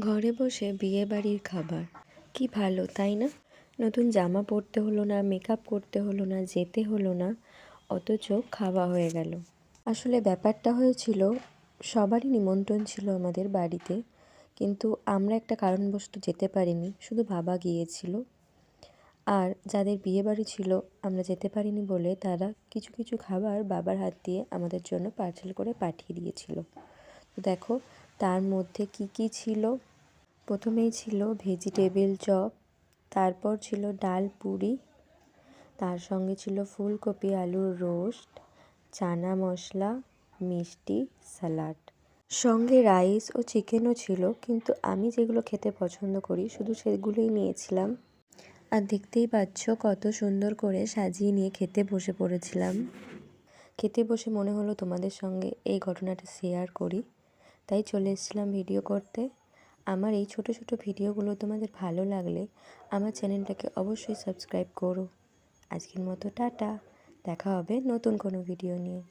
ঘরে বসে বিয়েবাড়ির খাবার কি ভালো, তাই না? নতুন জামা পরতে হলো না, মেকআপ করতে হলো না, যেতে হলো না, অথচ খাওয়া হয়ে গেল। আসলে ব্যাপারটা হয়েছিল, সবারই নিমন্ত্রণ ছিল আমাদের বাড়িতে, কিন্তু আমরা একটা কারণবশত যেতে পারিনি, শুধু বাবা গিয়েছিল। আর যাদের বিয়েবাড়ি ছিল আমরা যেতে পারিনি বলে তারা কিছু কিছু খাবার বাবার হাত দিয়ে আমাদের জন্য পার্সেল করে পাঠিয়ে দিয়েছিল। তো দেখো তার মধ্যে কি কি ছিল। প্রথমেই ছিল ভেজিটেবিল চপ, তারপর ছিল ডাল পুরি, তার সঙ্গে ছিল ফুলকপি আলুর রোস্ট, চানা মশলা, মিষ্টি, স্যালাড, সঙ্গে রাইস ও চিকেনও ছিল, কিন্তু আমি যেগুলো খেতে পছন্দ করি শুধু সেগুলোই নিয়েছিলাম। আর দেখতেই পাচ্ছ কত সুন্দর করে সাজিয়ে নিয়ে খেতে বসে পড়েছিলাম। খেতে বসে মনে হলো তোমাদের সঙ্গে এই ঘটনাটা শেয়ার করি, তাই চলে এসেছিলাম ভিডিও করতে। আমার এই ছোট ছোট ভিডিওগুলো তোমাদের ভালো লাগলে আমার চ্যানেলটাকে অবশ্যই সাবস্ক্রাইব করো। আজকের মতো টাটা, দেখা হবে নতুন কোনো ভিডিও নিয়ে।